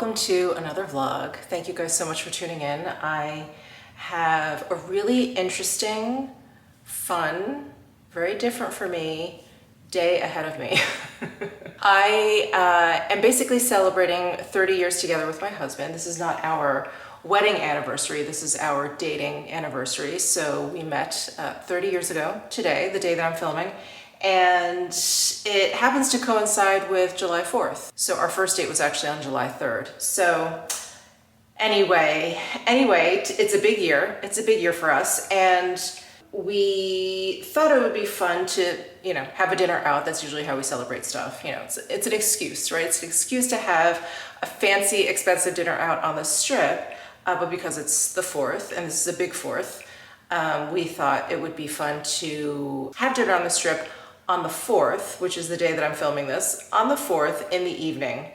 welcome to another vlog. Thank you guys so much for tuning in. I have a really interesting, fun, very different for me day ahead of me. I am basically celebrating 30 years together with my husband. This is not our wedding anniversary, this is our dating anniversary. So we met 30 years ago today, the day that I'm filming, and it happens to coincide with July 4th. So our first date was actually on July 3rd. So anyway, it's a big year. It's a big year for us, and we thought it would be fun to, have a dinner out. That's usually how we celebrate stuff. It's an excuse, right? It's an excuse to have a fancy, expensive dinner out on the strip, but because it's the 4th, and this is a big 4th, we thought it would be fun to have dinner on the strip on the 4th, which is the day that I'm filming this, on the 4th in the evening,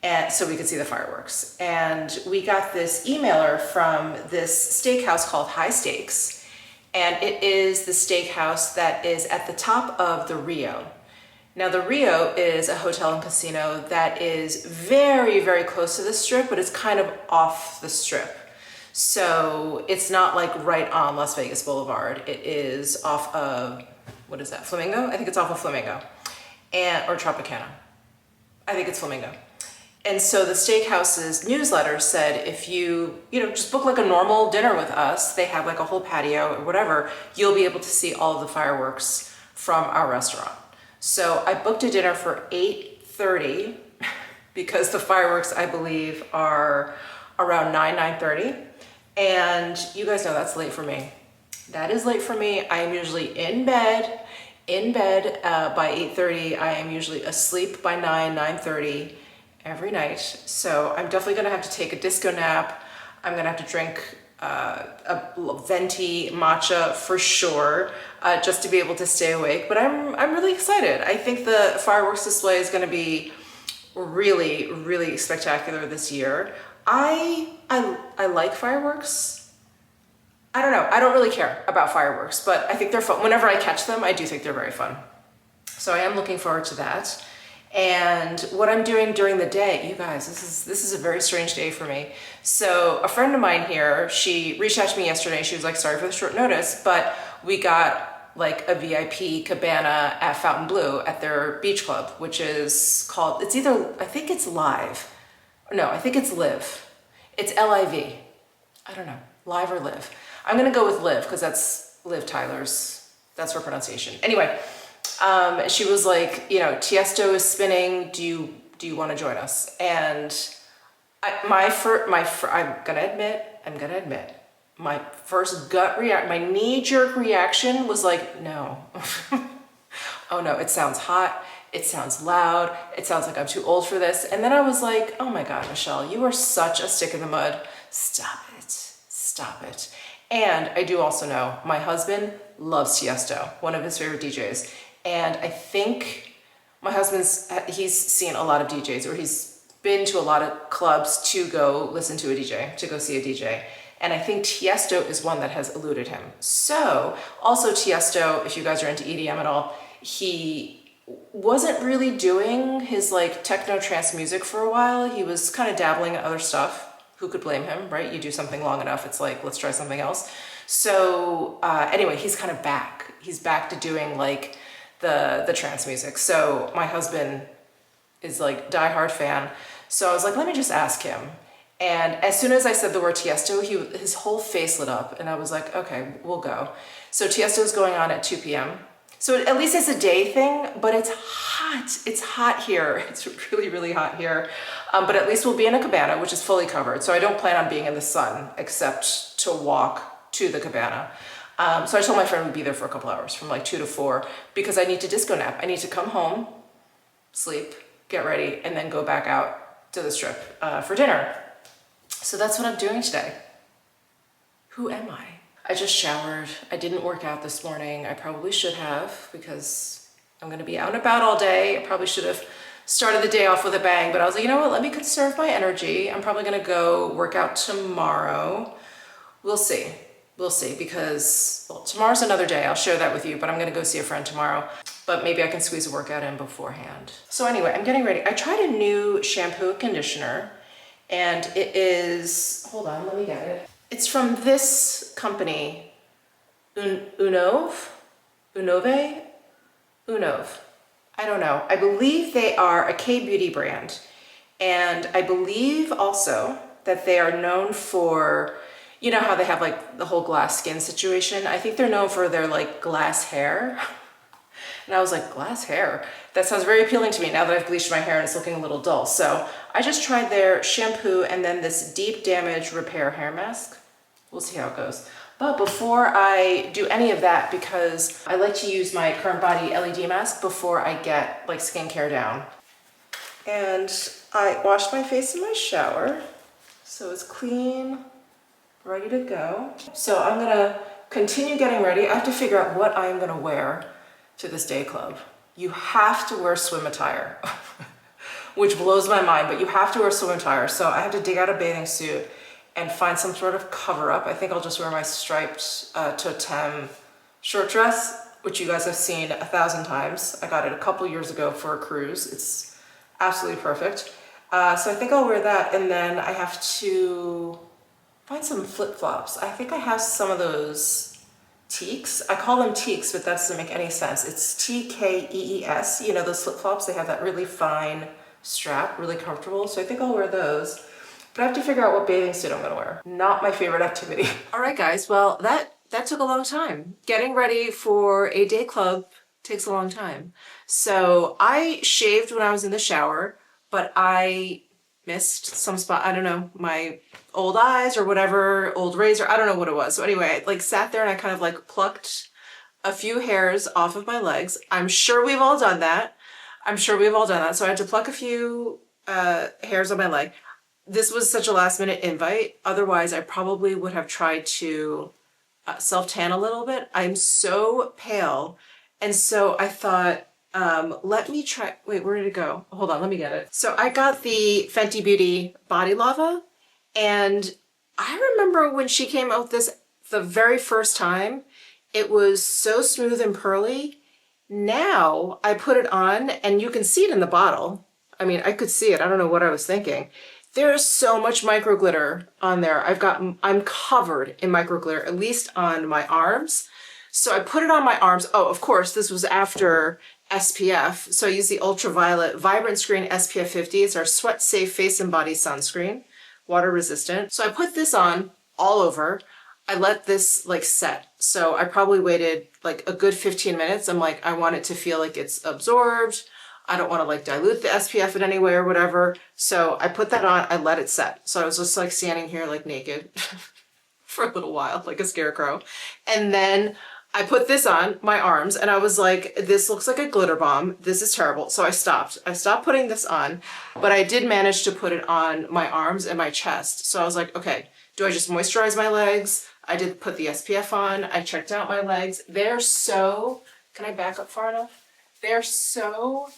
and so we could see the fireworks. And we got this emailer from this steakhouse called High Steaks, and it is the steakhouse that is at the top of the Rio. Now the Rio is a hotel and casino that is very, very close to the strip, but it's kind of off the strip. So it's not like right on Las Vegas Boulevard. It is off of, what is that, Flamingo? I think it's off of Flamingo, or Tropicana. I think it's Flamingo. And so the steakhouse's newsletter said, if you just book like a normal dinner with us, they have like a whole patio or whatever, you'll be able to see all of the fireworks from our restaurant. So I booked a dinner for 8:30 because the fireworks, I believe, are around 9:30. And you guys know that's late for me. That is late for me. I am usually in bed by 8:30. I am usually asleep by 9:30 every night. So I'm definitely gonna have to take a disco nap. I'm gonna have to drink a venti matcha for sure, just to be able to stay awake. But I'm really excited. I think the fireworks display is gonna be really, really spectacular this year. I like fireworks. I don't know, I don't really care about fireworks, but I think they're fun. Whenever I catch them, I do think they're very fun. So I am looking forward to that. And what I'm doing during the day, you guys, this is a very strange day for me. So a friend of mine here, she reached out to me yesterday. She was like, sorry for the short notice, but we got like a VIP cabana at Fountain Blue at their beach club, which is called, it's either, I think it's Live. No, I think it's Live. It's Liv. I don't know, Live or Live. I'm gonna go with Liv because that's Liv Tyler's, that's her pronunciation. Anyway, she was like, Tiesto is spinning. Do you want to join us? And I'm gonna admit, my first my knee-jerk reaction was like, no. Oh no, it sounds hot. It sounds loud. It sounds like I'm too old for this. And then I was like, oh my God, Michelle, you are such a stick in the mud. Stop it. And I do also know my husband loves Tiesto, one of his favorite DJs. And I think my he's seen a lot of DJs, or he's been to a lot of clubs to go listen to a DJ, to go see a DJ. And I think Tiesto is one that has eluded him. So also Tiesto, if you guys are into EDM at all, he wasn't really doing his like techno trance music for a while. He was kind of dabbling in other stuff. Who could blame him, right? You do something long enough, it's like, let's try something else. So anyway, he's kind of back. He's back to doing like the trance music. So my husband is like diehard fan. So I was like, let me just ask him. And as soon as I said the word Tiesto, his whole face lit up, and I was like, okay, we'll go. So Tiesto is going on at 2 p.m. So at least it's a day thing, but it's hot. It's hot here. It's really, really hot here. But at least we'll be in a cabana, which is fully covered. So I don't plan on being in the sun except to walk to the cabana. So I told my friend we'd be there for a couple hours, from like 2 to 4, because I need to disco nap. I need to come home, sleep, get ready, and then go back out to the strip for dinner. So that's what I'm doing today. Who am I? I just showered. I didn't work out this morning. I probably should have, because I'm gonna be out and about all day. I probably should have started the day off with a bang, but I was like, you know what, let me conserve my energy. I'm probably gonna go work out tomorrow. We'll see, because, well, tomorrow's another day. I'll share that with you, but I'm gonna go see a friend tomorrow. But maybe I can squeeze a workout in beforehand. So anyway, I'm getting ready. I tried a new shampoo and conditioner, And it is, hold on, let me get it. It's from this company, Unove? Unove? Unove. I don't know. I believe they are a K-beauty brand. And I believe also that they are known for, you know how they have like the whole glass skin situation? I think they're known for their like glass hair. And I was like, glass hair? That sounds very appealing to me now that I've bleached my hair and it's looking a little dull. So I just tried their shampoo and then this deep damage repair hair mask. We'll see how it goes. But before I do any of that, because I like to use my Current Body LED mask before I get like skincare down. And I washed my face in my shower, so it's clean, ready to go. So I'm gonna continue getting ready. I have to figure out what I'm gonna wear to this day club. You have to wear swim attire, which blows my mind, but you have to wear swim attire. So I have to dig out a bathing suit and find some sort of cover up. I think I'll just wear my striped totem short dress, which you guys have seen 1,000 times. I got it a couple years ago for a cruise. It's absolutely perfect. So I think I'll wear that, and then I have to find some flip-flops. I think I have some of those teaks. I call them teaks, but that doesn't make any sense. It's T-K-E-E-S. You know, those flip-flops, they have that really fine strap, really comfortable. So I think I'll wear those. But I have to figure out what bathing suit I'm gonna wear. Not my favorite activity. All right, guys, well, that took a long time. Getting ready for a day club takes a long time. So I shaved when I was in the shower, but I missed some spot, I don't know, my old eyes or whatever, old razor, I don't know what it was. So anyway, I like sat there and I kind of like plucked a few hairs off of my legs. I'm sure we've all done that. So I had to pluck a few hairs on my leg. This was such a last minute invite. Otherwise, I probably would have tried to self-tan a little bit. I'm so pale. And so I thought, let me try, wait, where did it go? Hold on, let me get it. So I got the Fenty Beauty Body Lava. And I remember when she came out with this the very first time, it was so smooth and pearly. Now I put it on and you can see it in the bottle. I mean, I could see it. I don't know what I was thinking. There's so much micro glitter on there. I'm covered in micro glitter, at least on my arms. So I put it on my arms. Oh, of course, this was after SPF. So I use the Ultraviolet Vibrant Screen SPF 50. It's our sweat safe face and body sunscreen, water resistant. So I put this on all over. I let this like set. So I probably waited like a good 15 minutes. I'm like, I want it to feel like it's absorbed. I don't want to like dilute the SPF in any way or whatever. So I put that on, I let it set. So I was just like standing here like naked for a little while, like a scarecrow. And then I put this on my arms and I was like, this looks like a glitter bomb. This is terrible. So I stopped putting this on, but I did manage to put it on my arms and my chest. So I was like, okay, do I just moisturize my legs? I did put the SPF on. I checked out my legs. They're so, can I back up far enough? They're so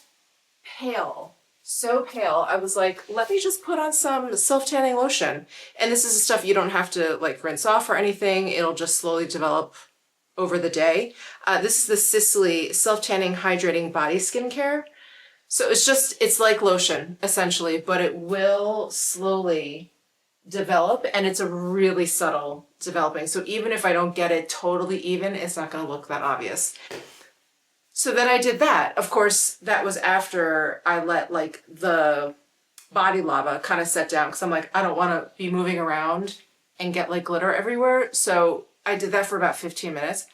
pale, so pale. I was like, let me just put on some self-tanning lotion. And this is the stuff you don't have to like rinse off or anything. It'll just slowly develop over the day. This is the Sicily Self-Tanning Hydrating Body Skincare. So it's like lotion essentially, but it will slowly develop and it's a really subtle developing. So even if I don't get it totally even, it's not gonna look that obvious. So then I did that. Of course, that was after I let like the body lava kind of set down because I'm like, I don't want to be moving around and get like glitter everywhere. So I did that for about 15 minutes.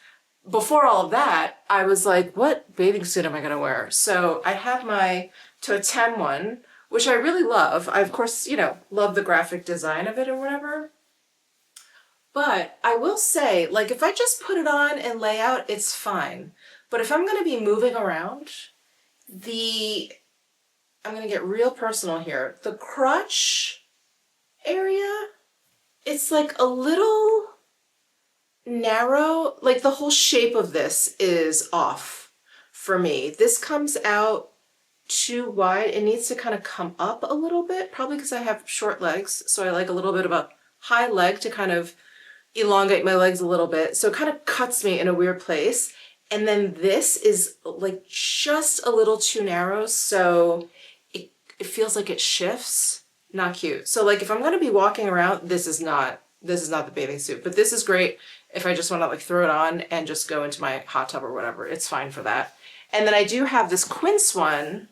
Before all of that, I was like, what bathing suit am I going to wear? So I have my Totem one, which I really love. I, of course, you know, love the graphic design of it or whatever. But I will say, like, if I just put it on and lay out, it's fine. But if I'm going to be moving around, I'm going to get real personal here. The crotch area, it's like a little narrow. Like the whole shape of this is off for me. This comes out too wide. It needs to kind of come up a little bit, probably because I have short legs. So I like a little bit of a high leg to kind of elongate my legs a little bit. So it kind of cuts me in a weird place. And then this is like just a little too narrow, so it feels like it shifts not cute. So like if I'm gonna be walking around, this is not the bathing suit, but this is great if I just want to like throw it on and just go into my hot tub or whatever. It's fine for that. And then I do have this quince one,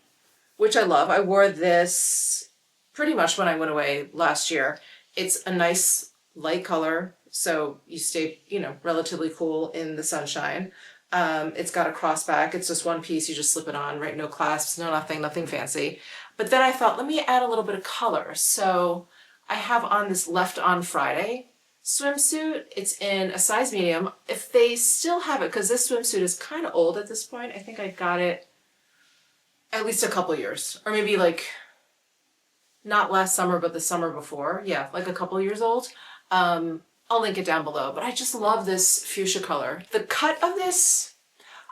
which I love. I wore this pretty much when I went away last year. It's a nice light color, so you stay, you know, relatively cool in the sunshine. It's got a crossback. It's just one piece. You just slip it on, right? No clasps, no nothing fancy. But then I thought, let me add a little bit of color. So I have on this Left on Friday swimsuit. It's in a size medium. If they still have it, because this swimsuit is kind of old at this point. I think I got it at least a couple years, or maybe like not last summer, but the summer before. Yeah, like a couple years old. I'll link it down below, but I just love this fuchsia color. The cut of this,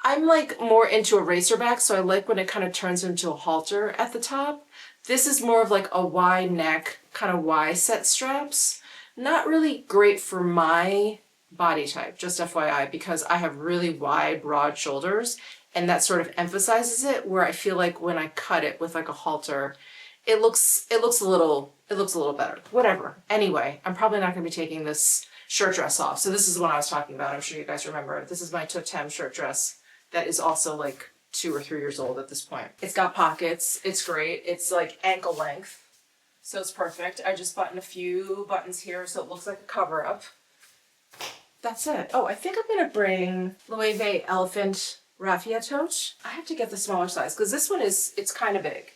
I'm like more into a racerback, so I like when it kind of turns into a halter at the top. This is more of like a wide neck, kind of Y set straps. Not really great for my body type, just FYI, because I have really wide, broad shoulders, and that sort of emphasizes it, where I feel like when I cut it with like a halter, it looks a little better. Whatever. Anyway, I'm probably not gonna be taking this shirt dress off. So this is the one I was talking about. I'm sure you guys remember. This is my Totem shirt dress that is also like 2 or 3 years old at this point. It's got pockets. It's great. It's like ankle length. So it's perfect. I just buttoned a few buttons here so it looks like a cover up. That's it. Oh, I think I'm gonna bring Loewe Elephant Raffia tote. I have to get the smaller size because this one it's kind of big.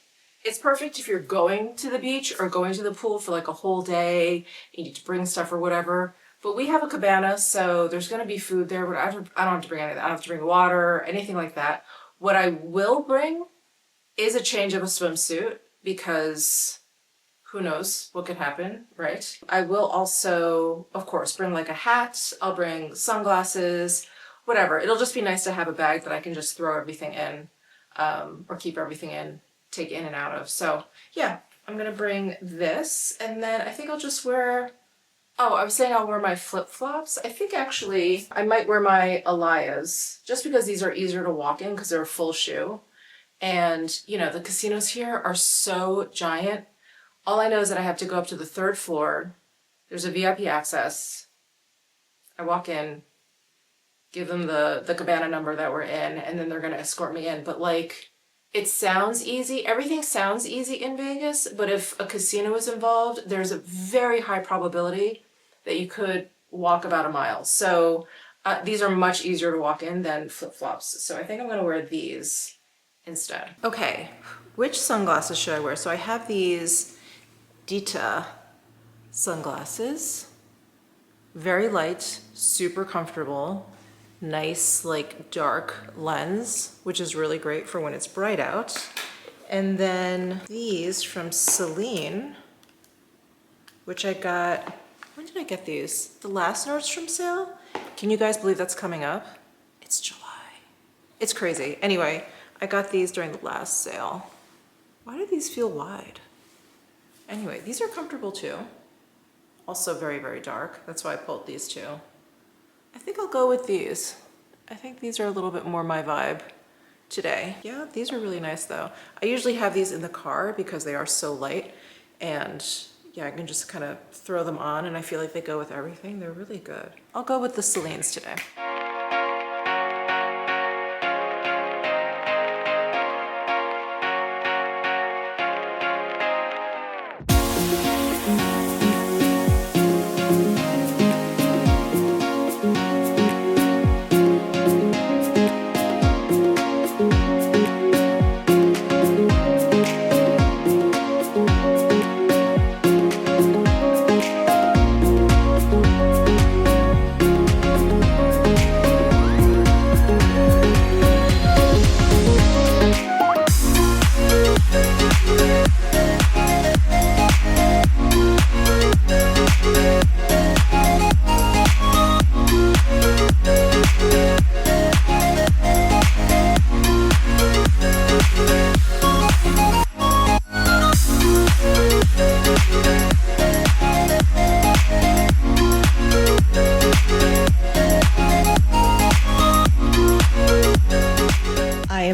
It's perfect if you're going to the beach or going to the pool for like a whole day, you need to bring stuff or whatever. But we have a cabana, so there's gonna be food there, but I don't have to bring anything. I don't have to bring water, anything like that. What I will bring is a change of a swimsuit because who knows what could happen, right? I will also, of course, bring like a hat. I'll bring sunglasses, whatever. It'll just be nice to have a bag that I can just throw everything in or keep everything in, take in and out of. So yeah, I'm gonna bring this, and then I think I'll just wear, oh, I was saying I'll wear my flip-flops. I think actually I might wear my Elias just because these are easier to walk in because they're a full shoe. And you know, the casinos here are so giant. All I know is that I have to go up to the 3rd floor. There's a VIP access. I walk in, give them the cabana number that we're in, and then they're gonna escort me in. But like, it sounds easy. Everything sounds easy in Vegas, but if a casino is involved, there's a very high probability that you could walk about a mile. So these are much easier to walk in than flip-flops. So I think I'm gonna wear these instead. Okay, which sunglasses should I wear? So I have these Dita sunglasses. Very light, super comfortable. Nice like dark lens, which is really great for when it's bright out. And then these from Celine, which I got, when did I get these? The last Nordstrom sale? Can you guys believe that's coming up? It's July. It's crazy. Anyway, I got these during the last sale. Why do these feel wide? Anyway, these are comfortable too. Also very, very dark. That's why I pulled these two. I think I'll go with these. I think these are a little bit more my vibe today. Yeah, these are really nice though. I usually have these in the car because they are so light, and yeah, I can just kind of throw them on and I feel like they go with everything. They're really good. I'll go with the Celines today.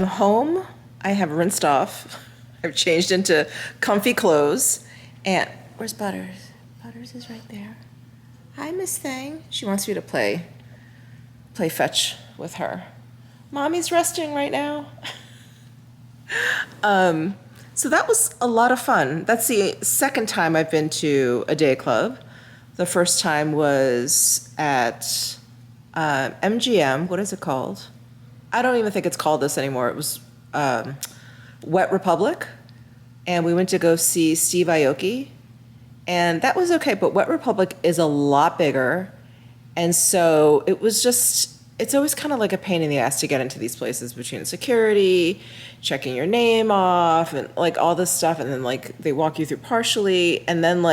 Home, I have rinsed off, I've changed into comfy clothes, And where's Butters? Butters is right there. Hi, Miss Thing. She wants me to play fetch with her. Mommy's resting right now. So that was a lot of fun. That's the second time I've been to a day club. The first time was at MGM. What is it called? I don't even think it's called this anymore. It was Wet Republic. And we went to go see Steve Aoki. And that was okay, but Wet Republic is a lot bigger. And so it was just, it's always kind of like a pain in the ass to get into these places between security, checking your name off, and like all this stuff. And then like they walk you through partially, and then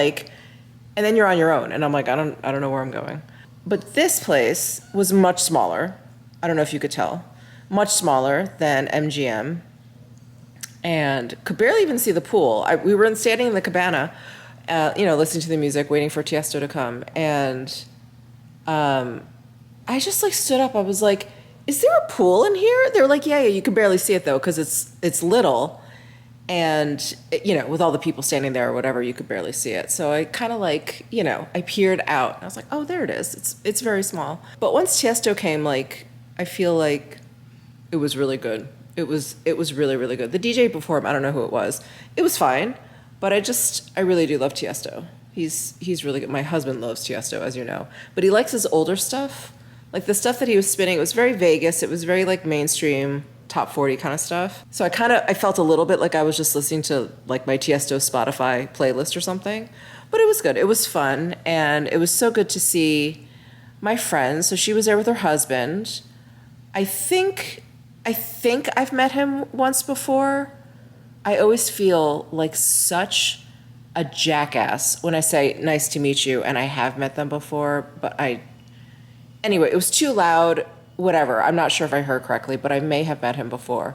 you're on your own. And I'm like, I don't know where I'm going. But this place was much smaller. I don't know if you could tell. Much smaller than MGM. And could barely even see the pool. We were standing in the cabana, listening to the music, waiting for Tiesto to come. And I just like stood up. I was like, is there a pool in here? They were like, yeah, you can barely see it though, because it's little. And, with all the people standing there or whatever, you could barely see it. So I kind of I peered out. And I was like, oh, there it is. It's very small. But once Tiesto came, I feel like it was really good. It was really, really good. The DJ before him, I don't know who it was. It was fine, but I really do love Tiesto. He's really good. My husband loves Tiesto, as you know. But he likes his older stuff. Like the stuff that he was spinning, it was very Vegas. It was very mainstream, top 40 kind of stuff. So I felt a little bit like I was just listening to my Tiesto Spotify playlist or something. But it was good. It was fun. And it was so good to see my friend. So she was there with her husband. I think I've met him once before. I always feel like such a jackass when I say nice to meet you, and I have met them before, but anyway, it was too loud, whatever. I'm not sure if I heard correctly, but I may have met him before.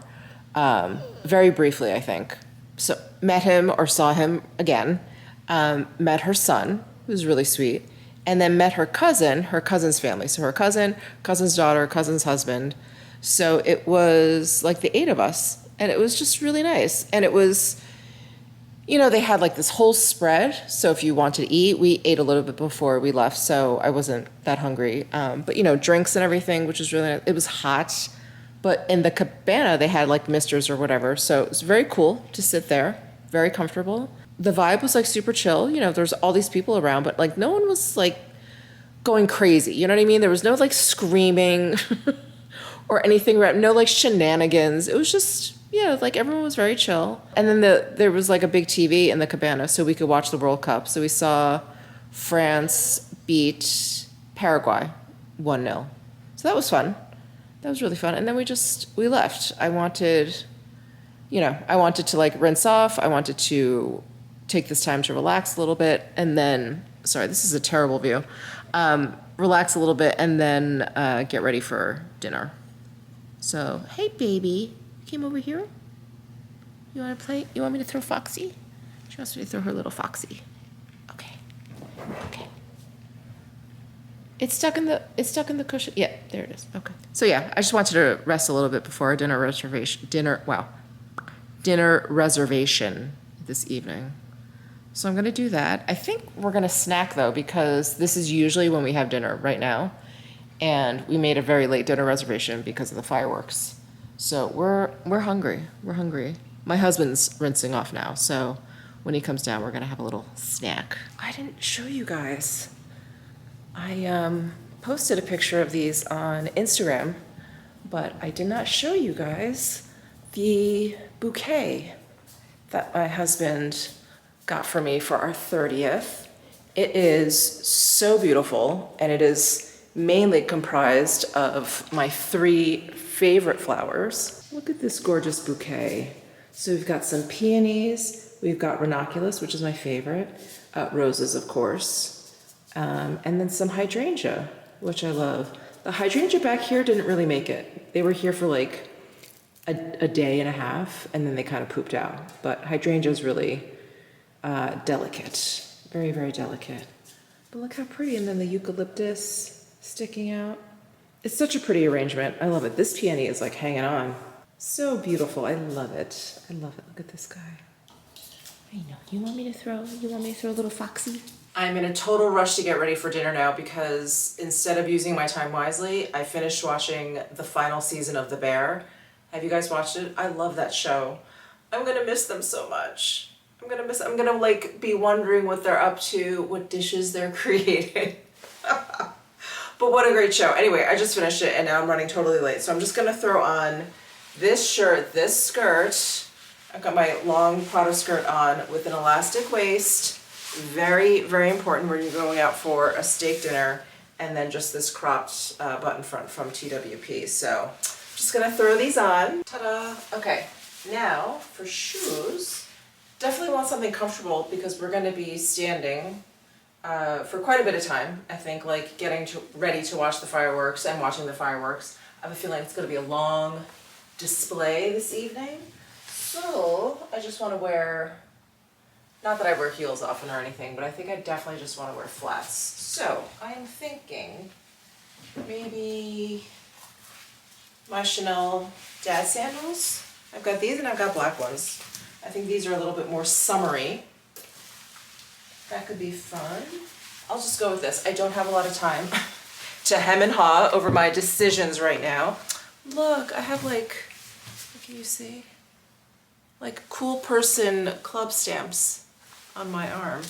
Very briefly, I think. So met him or saw him again. Met her son, who's really sweet, and then met her cousin's family. So her cousin's daughter, cousin's husband. So it was the 8 of us, and it was just really nice. And it was, they had this whole spread. So if you wanted to eat, we ate a little bit before we left, so I wasn't that hungry. But drinks and everything, which was really nice. It was hot, but in the cabana they had misters or whatever. So it was very cool to sit there, very comfortable. The vibe was super chill. There's all these people around, but no one was going crazy. You know what I mean? There was no screaming. Or anything, no shenanigans. It was just, everyone was very chill. And then there was a big TV in the cabana so we could watch the World Cup. So we saw France beat Paraguay 1-0. So that was fun. That was really fun. And then we left. I wanted to rinse off. I wanted to take this time to relax a little bit. And then, sorry, this is a terrible view. Relax a little bit and then get ready for dinner. So, hey, baby, you came over here? You want to play? You want me to throw Foxy? She wants me to throw her little Foxy. Okay. It's stuck in the cushion. Yeah, there it is. Okay. So yeah, I just wanted to rest a little bit before our dinner reservation this evening. So I'm going to do that. I think we're going to snack though, because this is usually when we have dinner right now. And we made a very late dinner reservation because of the fireworks. So we're hungry. We're hungry. My husband's rinsing off now, so when he comes down, we're gonna have a little snack. I didn't show you guys. I posted a picture of these on Instagram, but I did not show you guys the bouquet that my husband got for me for our 30th. It is so beautiful, and it is mainly comprised of my 3 favorite flowers. Look at this gorgeous bouquet. So we've got some peonies, we've got ranunculus, which is my favorite, roses, of course, and then some hydrangea, which I love. The hydrangea back here didn't really make it. They were here for a day and a half, and then they kind of pooped out. But hydrangea is really delicate, very, very delicate. But look how pretty, and then the eucalyptus sticking out. It's such a pretty arrangement. I love it. This peony is hanging on. So beautiful. I love it. I love it. Look at this guy. I know. You want me to throw a little foxy? I'm in a total rush to get ready for dinner now because instead of using my time wisely, I finished watching the final season of The Bear. Have you guys watched it? I love that show. I'm gonna miss them so much. I'm gonna like be wondering what they're up to, what dishes they're creating. But what a great show. Anyway, I just finished it and now I'm running totally late. So I'm just gonna throw on this shirt, this skirt. I've got my long Prada skirt on with an elastic waist. Very, very important when you're going out for a steak dinner. And then just this cropped button front from TWP. So just gonna throw these on. Ta-da! Okay, now for shoes. Definitely want something comfortable because we're gonna be standing for quite a bit of time. I think like getting ready to watch the fireworks and watching the fireworks. I have a feeling it's gonna be a long display this evening. So I just wanna wear, not that I wear heels often or anything, but I think I definitely just wanna wear flats. So I'm thinking maybe my Chanel dad sandals. I've got these and I've got black ones. I think these are a little bit more summery. That could be fun. I'll just go with this. I don't have a lot of time to hem and haw over my decisions right now. Look, I have like, what can you see? Like cool person club stamps on my arm.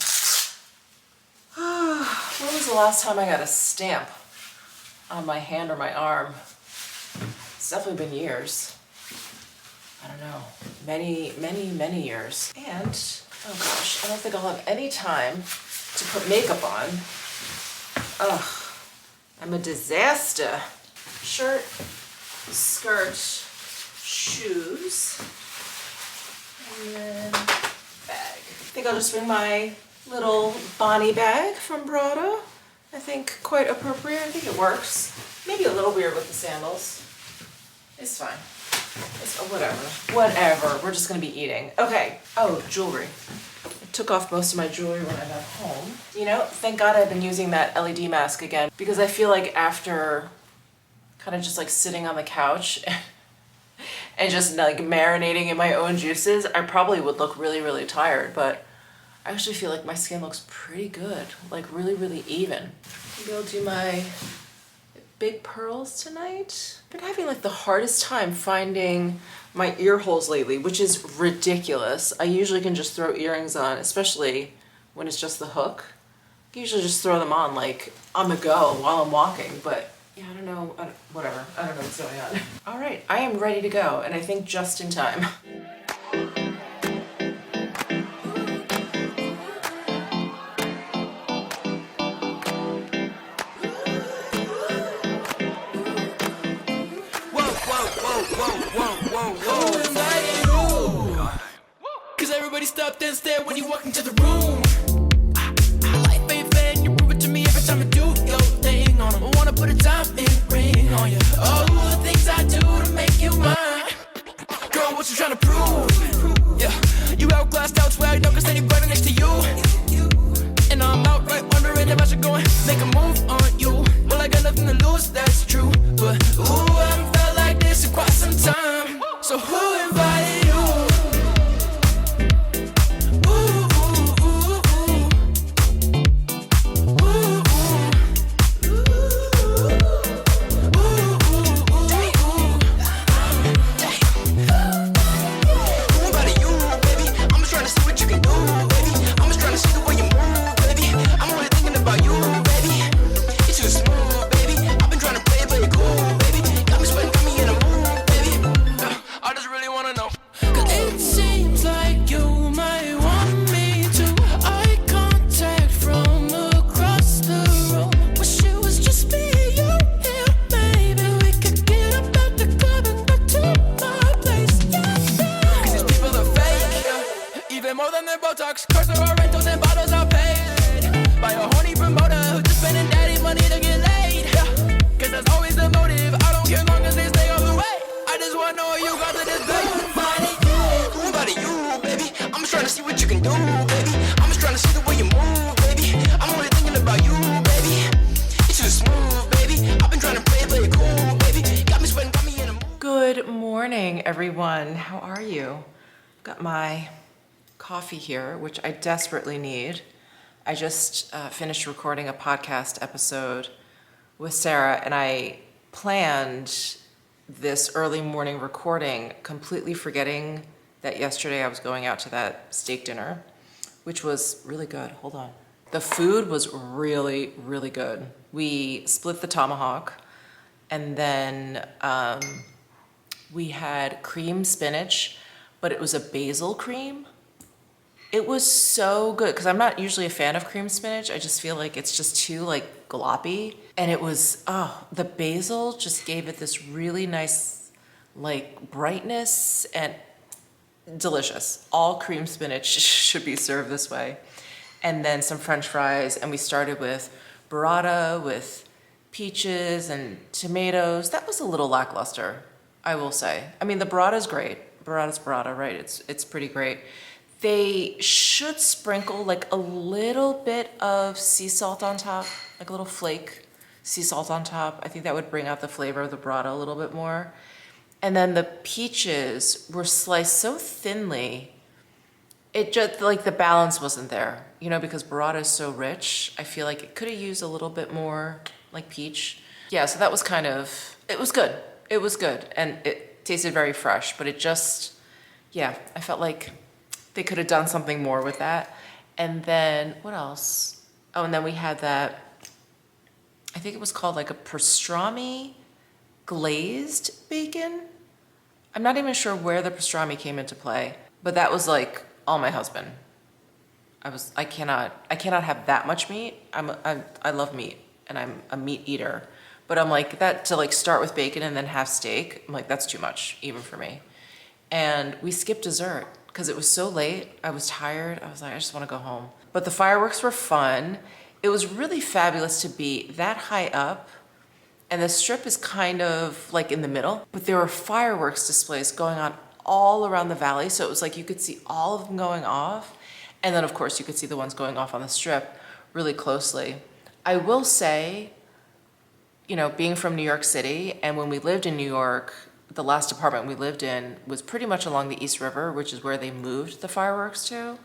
When was the last time I got a stamp on my hand or my arm? It's definitely been years. I don't know, many years. And, oh gosh, I don't think I'll have any time to put makeup on. Ugh, I'm a disaster. Shirt, skirt, shoes, and then bag. I think I'll just bring my little Bonnie bag from Prada. I think quite appropriate. I think it works. Maybe a little weird with the sandals. It's fine. It's whatever. We're just gonna be eating. Okay. Oh, jewelry. I took off most of my jewelry when I got home. You know, thank God I've been using that LED mask again because I feel like after kind of just like sitting on the couch and just like marinating in my own juices, I probably would look really, really tired, but I actually feel like my skin looks pretty good, like really, really even. Maybe I'll do my big pearls tonight. I've been having like the hardest time finding my ear holes lately, which is ridiculous. I usually can just throw earrings on, especially when it's just the hook. I usually just throw them on like on the go while I'm walking, but yeah, I don't know, whatever. I don't know what's going on. All right, I am ready to go, and I think just in time. Cause everybody stopped and stared when you walk into the room. Life ain't fair and you prove it to me every time I do your thing on 'em. I wanna put a diamond ring on you. All the things I do to make you mine. Girl, what you tryna prove? Yeah, you outclassed, swear I know cause then you right next to you. And I'm out right wondering if I should go and make a move on you. Well, I got nothing to lose, that's true. But ooh, I haven't felt like this in quite some time. So who invited you? Good morning, everyone. How are you? Got my coffee here, which I desperately need. I just finished recording a podcast episode with Sarah, and I planned this early morning recording completely forgetting that yesterday I was going out to that steak dinner, which was really good. Hold on. The food was really, really good. We split the tomahawk, and then we had cream spinach, but it was a basil cream. It was so good, because I'm not usually a fan of cream spinach. I just feel like it's just too like gloppy. And it was, the basil just gave it this really nice like brightness and delicious. All cream spinach should be served this way. And then some French fries, and we started with burrata with peaches and tomatoes. That was a little lackluster, I will say. I mean, the burrata is great. Burrata's burrata, right? It's pretty great. They should sprinkle like a little bit of sea salt on top, like a little flake sea salt on top. I think that would bring out the flavor of the burrata a little bit more. And then the peaches were sliced so thinly, it just, like, the balance wasn't there, you know, because burrata is so rich. I feel like it could have used a little bit more like peach. Yeah, so that was kind of, it was good. It was good, and it tasted very fresh, but it just, yeah, I felt like they could have done something more with that. And then, what else? Oh, and then we had that, I think it was called like a pastrami glazed bacon. I'm not even sure where the pastrami came into play, but that was like all my husband. I cannot have that much meat. I love meat, and I'm a meat eater. But I'm like, that to like start with bacon and then have steak, I'm like, that's too much, even for me. And we skipped dessert because it was so late. I was tired. I was like, I just want to go home. But the fireworks were fun. It was really fabulous to be that high up. And the strip is kind of like in the middle, but there were fireworks displays going on all around the valley. So it was like you could see all of them going off. And then of course you could see the ones going off on the strip really closely. I will say, you know, being from New York City, and when we lived in New York, the last apartment we lived in was pretty much along the East River, which is where they moved the fireworks to.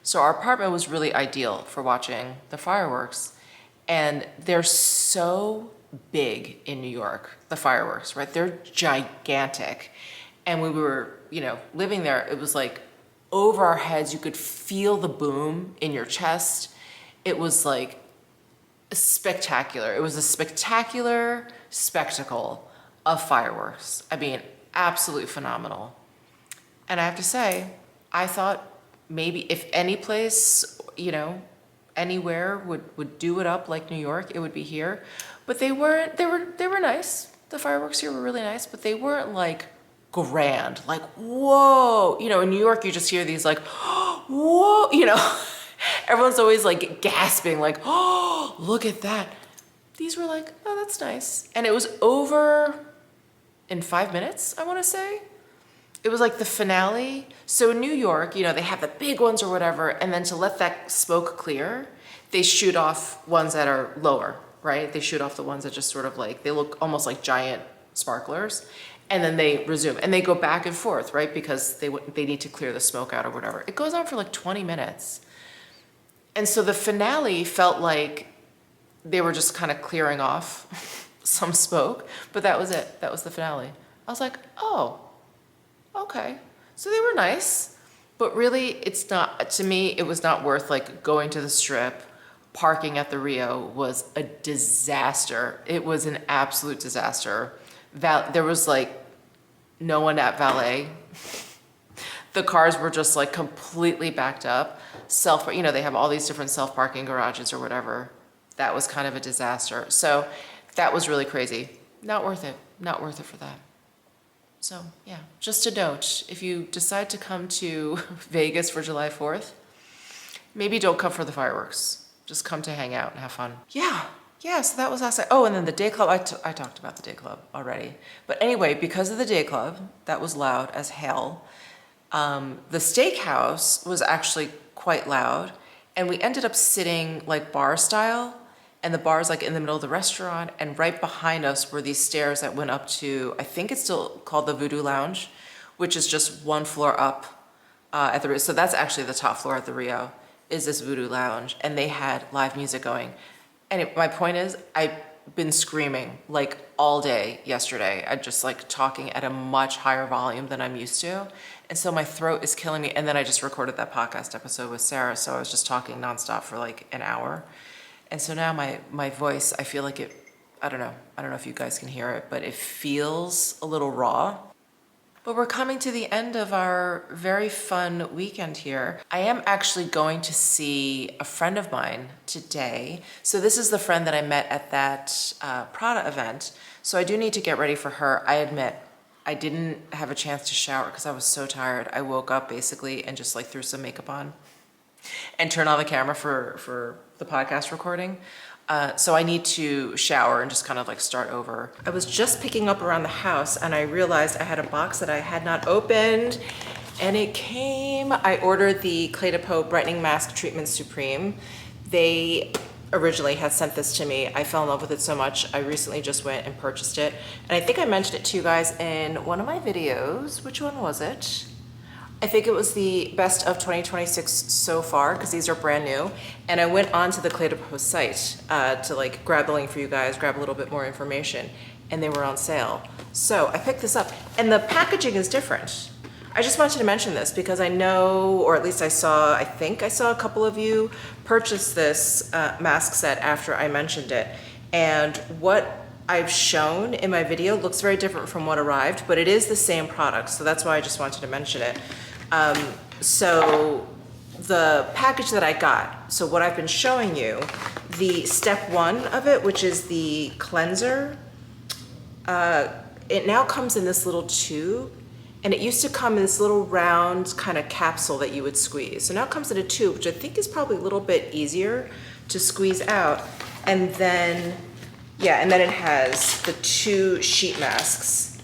So our apartment was really ideal for watching the fireworks. And they're so big in New York, the fireworks, right? They're gigantic. And when we were, you know, living there, it was like over our heads, you could feel the boom in your chest. It was like spectacular. It was a spectacular spectacle of fireworks. I mean, absolutely phenomenal. And I have to say, I thought maybe if any place, you know, anywhere would do it up like New York, it would be here. But they weren't, they were nice. The fireworks here were really nice, but they weren't like grand, like, whoa. You know, in New York, you just hear these like, whoa, you know, everyone's always like gasping, like, oh, look at that. These were like, oh, that's nice. And it was over in 5 minutes, I want to say. It was like the finale. So in New York, you know, they have the big ones or whatever, and then to let that smoke clear, they shoot off ones that are lower, right? They shoot off the ones that just sort of like, they look almost like giant sparklers, and then they resume. And they go back and forth, right? Because they need to clear the smoke out or whatever. It goes on for like 20 minutes. And so the finale felt like they were just kind of clearing off some smoke, but that was it. That was the finale. I was like, oh, okay. So they were nice, but really it's not, to me, it was not worth like going to the strip. Parking at the Rio was a disaster. It was an absolute disaster. There was like no one at valet. The cars were just like completely backed up. You know, they have all these different self-parking garages or whatever. That was kind of a disaster. So that was really crazy. Not worth it. Not worth it for that. So yeah, just a note, if you decide to come to Vegas for July 4th, maybe don't come for the fireworks. Just come to hang out and have fun. Yeah, so that was last night. Oh, and then the day club, I talked about the day club already. But anyway, because of the day club, that was loud as hell. The steakhouse was actually quite loud, and we ended up sitting like bar style, and the bar's like in the middle of the restaurant, and right behind us were these stairs that went up to, I think it's still called the Voodoo Lounge, which is just one floor up at the Rio. So that's actually the top floor at the Rio, is this Voodoo Lounge, and they had live music going. And my point is, I've been screaming like all day yesterday. I just like talking at a much higher volume than I'm used to. And so my throat is killing me. And then I just recorded that podcast episode with Sarah. So I was just talking nonstop for like an hour. And so now my voice, I feel like it, I don't know. I don't know if you guys can hear it, but it feels a little raw. But we're coming to the end of our very fun weekend here. I am actually going to see a friend of mine today. So this is the friend that I met at that Prada event. So I do need to get ready for her. I admit, I didn't have a chance to shower because I was so tired. I woke up basically and just like threw some makeup on and turned on the camera for the podcast recording. So I need to shower and just kind of like start over. I was just picking up around the house and I realized I had a box that I had not opened, and it came. I ordered the Clé de Peau Brightening Mask Treatment Supreme. They originally had sent this to me. I fell in love with it so much. I recently just went and purchased it. And I think I mentioned it to you guys in one of my videos. Which one was it? I think it was the best of 2026 so far, because these are brand new. And I went onto the Clé de Peau site to like grab the link for you guys, grab a little bit more information, and they were on sale. So I picked this up, and the packaging is different. I just wanted to mention this because I know, or at least I think I saw a couple of you purchase this mask set after I mentioned it. And what I've shown in my video looks very different from what arrived, but it is the same product. So that's why I just wanted to mention it. So the package that I got, so what I've been showing you, the step one of it, which is the cleanser, it now comes in this little tube, and it used to come in this little round kind of capsule that you would squeeze. So now it comes in a tube, which I think is probably a little bit easier to squeeze out. And then, yeah, and then it has the 2 sheet masks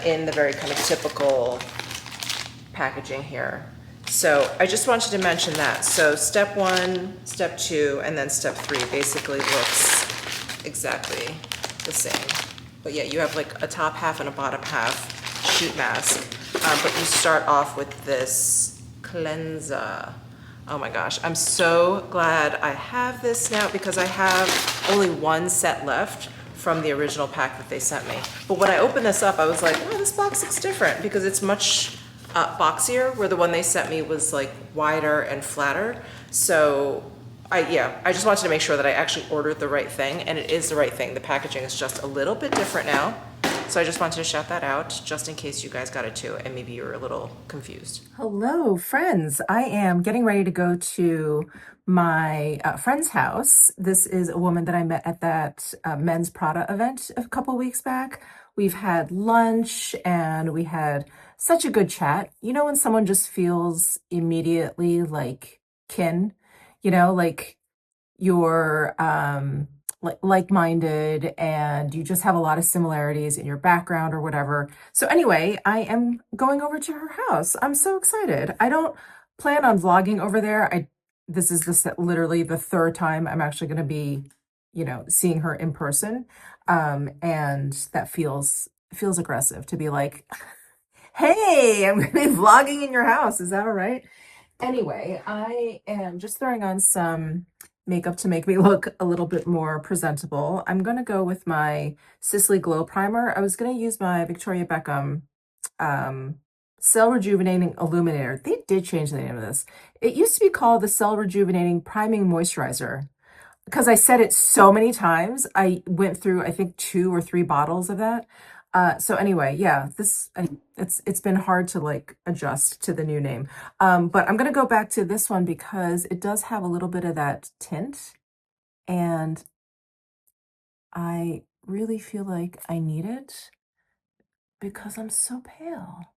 in the very kind of typical packaging here. So I just wanted to mention that. So step 1, step 2, and then step 3 basically looks exactly the same. But yeah, you have like a top half and a bottom half sheet mask, but you start off with this cleanser. Oh my gosh, I'm so glad I have this now because I have only 1 set left from the original pack that they sent me. But when I opened this up, I was like, oh, this box looks different because it's much boxier, where the one they sent me was like wider and flatter. So I just wanted to make sure that I actually ordered the right thing, and it is the right thing. The packaging is just a little bit different now. So I just wanted to shout that out just in case you guys got it too and maybe you were a little confused. Hello, friends. I am getting ready to go to my friend's house. This is a woman that I met at that men's Prada event a couple weeks back. We've had lunch and we had such a good chat. You know, when someone just feels immediately like kin, you know, like you're like-minded and you just have a lot of similarities in your background or whatever. So anyway, I am going over to her house. I'm so excited. I don't plan on vlogging over there. This is literally the 3rd time I'm actually going to be, you know, seeing her in person. And that feels aggressive to be like, hey, I'm going to be vlogging in your house. Is that all right? Anyway, I am just throwing on some makeup to make me look a little bit more presentable. I'm going to go with my Sisley Glow Primer. I was going to use my Victoria Beckham Cell Rejuvenating Illuminator. They did change the name of this. It used to be called the Cell Rejuvenating Priming Moisturizer. Because I said it so many times, I went through, I think, 2 or 3 bottles of that. So anyway, yeah, it's been hard to like adjust to the new name. But I'm gonna go back to this one because it does have a little bit of that tint, and I really feel like I need it because I'm so pale.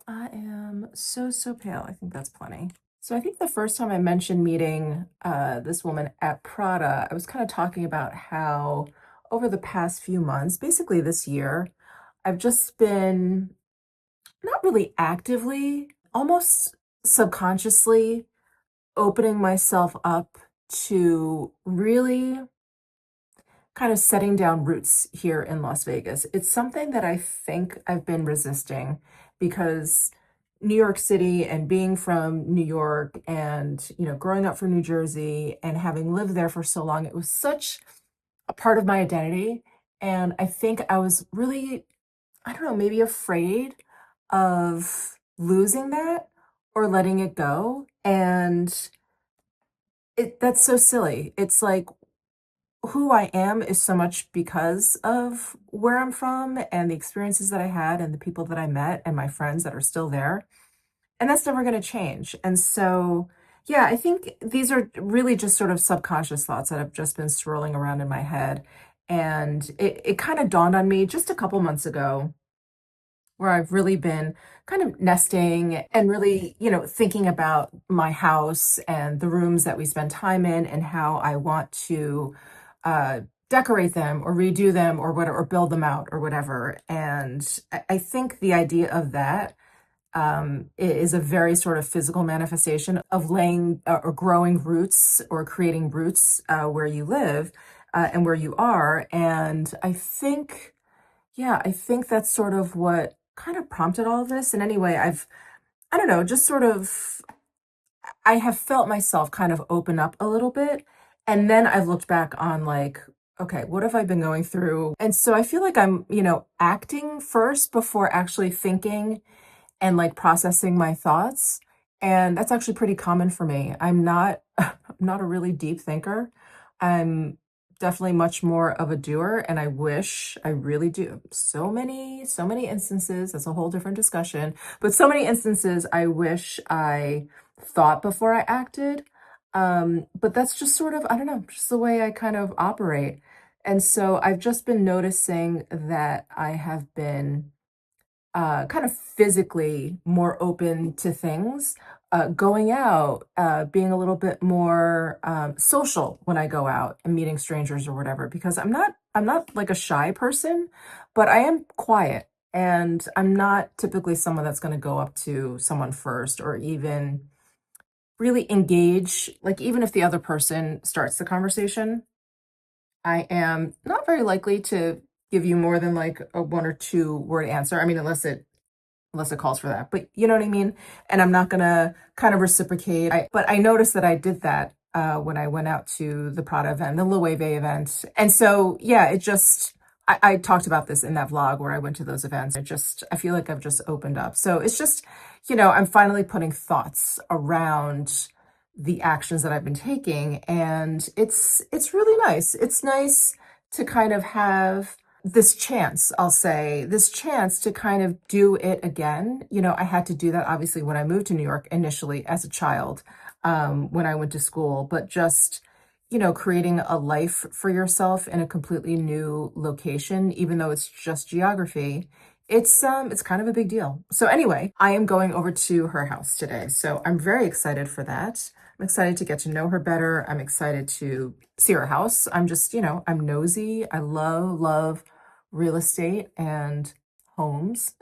I am so pale. I think that's plenty. So I think the first time I mentioned meeting this woman at Prada, I was kind of talking about how over the past few months, basically this year, I've just been not really actively, almost subconsciously opening myself up to really kind of setting down roots here in Las Vegas. It's something that I think I've been resisting because New York City and being from New York and, growing up from New Jersey and having lived there for so long, it was such a part of my identity. And I think I was really, I don't know, maybe afraid of losing that or letting it go. And that's so silly. It's like who I am is so much because of where I'm from and the experiences that I had and the people that I met and my friends that are still there. And that's never going to change. And so, yeah, I think these are really just sort of subconscious thoughts that have just been swirling around in my head. And it kind of dawned on me just a couple months ago where I've really been kind of nesting and really, thinking about my house and the rooms that we spend time in and how I want to decorate them or redo them or what or build them out or whatever. And I think the idea of that is a very sort of physical manifestation of laying or growing roots or creating roots where you live and where you are. And I think that's sort of what kind of prompted all of this. And anyway, I don't know, just sort of, I have felt myself kind of open up a little bit. And then I've looked back on like, okay, what have I been going through? And so I feel like I'm, acting first before actually thinking and like processing my thoughts. And that's actually pretty common for me. I'm not I'm not a really deep thinker. I'm definitely much more of a doer and I wish I really do. So many instances, that's a whole different discussion, but so many instances I wish I thought before I acted. But that's just sort of, I don't know, just the way I kind of operate. And so I've just been noticing that I have been kind of physically more open to things, going out, being a little bit more social when I go out and meeting strangers or whatever, because I'm not like a shy person, but I am quiet. And I'm not typically someone that's going to go up to someone first or even really engage. Like, even if the other person starts the conversation, I am not very likely to give you more than like a 1 or 2 word answer. I mean, unless it calls for that. But you know what I mean? And I'm not gonna kind of reciprocate. But I noticed that I did that when I went out to the Prada event, the Loewe event. And so, yeah, I talked about this in that vlog where I went to those events. I feel like I've just opened up. So it's just, I'm finally putting thoughts around the actions that I've been taking. And it's really nice. It's nice to kind of have this chance, I'll say, this chance to kind of do it again. I had to do that obviously when I moved to New York initially as a child, when I went to school, but just, creating a life for yourself in a completely new location, even though it's just geography, it's kind of a big deal. So anyway, I am going over to her house today. So I'm very excited for that. I'm excited to get to know her better. I'm excited to see her house. I'm just, I'm nosy. I love real estate and homes